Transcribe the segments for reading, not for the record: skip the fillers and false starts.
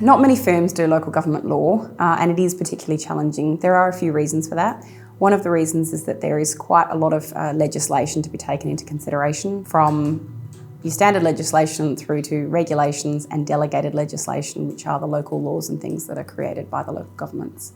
Not many firms do local government law, and it is particularly challenging. There are a few reasons for that. One of the reasons is that there is quite a lot of legislation to be taken into consideration, from your standard legislation through to regulations and delegated legislation, which are the local laws and things that are created by the local governments.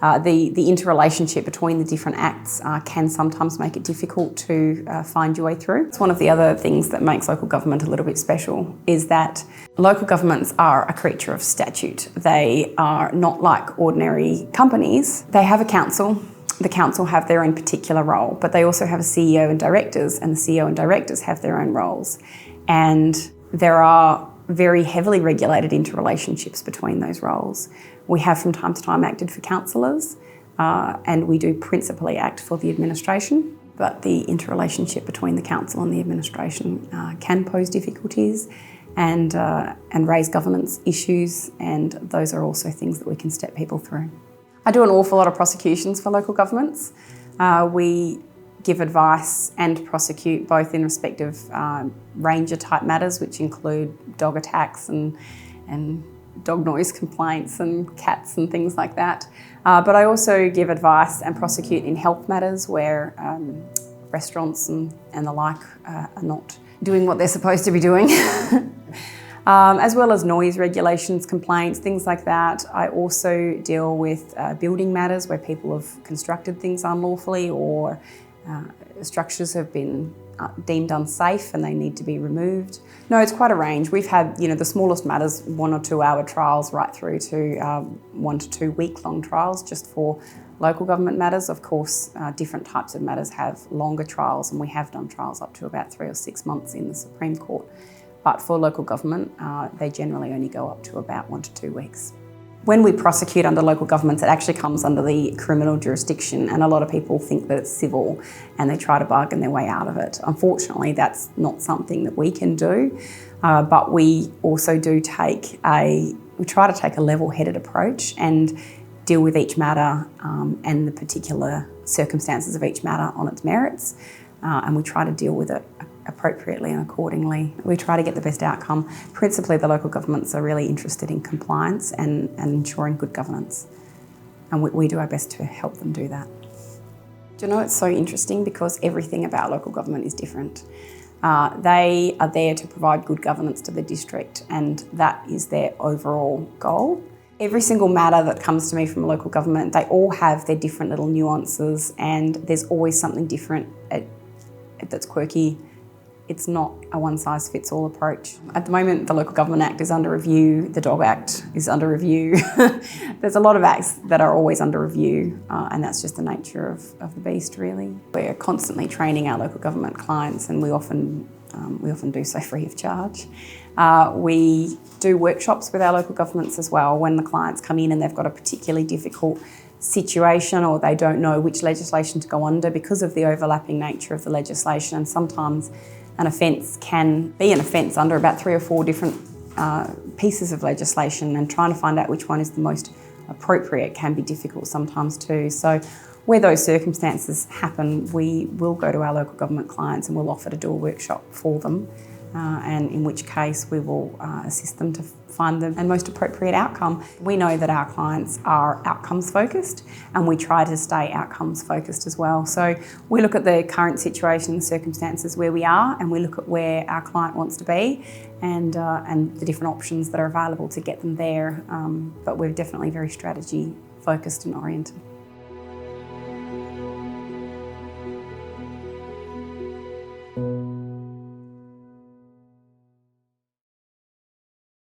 The interrelationship between the different acts can sometimes make it difficult to find your way through. It's one of the other things that makes local government a little bit special, is that local governments are a creature of statute. They are not like ordinary companies. They have a council. The council have their own particular role, but they also have a CEO and directors, and the CEO and directors have their own roles. And there are very heavily regulated interrelationships between those roles. We have from time to time acted for councillors, and we do principally act for the administration, but the interrelationship between the council and the administration can pose difficulties and raise governance issues, and those are also things that we can step people through. I do an awful lot of prosecutions for local governments. We give advice and prosecute both in respect of ranger type matters, which include dog attacks and dog noise complaints and cats and things like that. But I also give advice and prosecute in health matters where restaurants and the like are not doing what they're supposed to be doing. As well as noise regulations, complaints, things like that. I also deal with building matters where people have constructed things unlawfully, or structures have been deemed unsafe and they need to be removed. No, it's quite a range. We've had, the smallest matters, 1 or 2 hour trials, right through to 1 to 2 week long trials just for local government matters. Of course, different types of matters have longer trials, and we have done trials up to about 3 or 6 months in the Supreme Court. But for local government, they generally only go up to about 1 to 2 weeks. When we prosecute under local governments, it actually comes under the criminal jurisdiction, and a lot of people think that it's civil and they try to bargain their way out of it. Unfortunately, that's not something that we can do, but we also do we try to take a level-headed approach and deal with each matter and the particular circumstances of each matter on its merits, and we try to deal with it appropriately and accordingly. We try to get the best outcome. Principally, the local governments are really interested in compliance and ensuring good governance, and we do our best to help them do that. Do you know, it's so interesting because everything about local government is different. They are there to provide good governance to the district, and that is their overall goal. Every single matter that comes to me from a local government, they all have their different little nuances, and there's always something different that's quirky. It's not a one-size-fits-all approach. At the moment, the Local Government Act is under review, the Dog Act is under review. There's a lot of acts that are always under review, and that's just the nature of the beast, really. We're constantly training our local government clients, and we often do so free of charge. We do workshops with our local governments as well when the clients come in and they've got a particularly difficult situation, or they don't know which legislation to go under because of the overlapping nature of the legislation. And sometimes an offence can be an offence under about 3 or 4 different pieces of legislation, and trying to find out which one is the most appropriate can be difficult sometimes too. So where those circumstances happen, we will go to our local government clients and we'll offer to do a workshop for them, and in which case we will assist them to find the most appropriate outcome. We know that our clients are outcomes focused, and we try to stay outcomes focused as well. So we look at the current situation and circumstances where we are, and we look at where our client wants to be and the different options that are available to get them there. But we're definitely very strategy focused and oriented.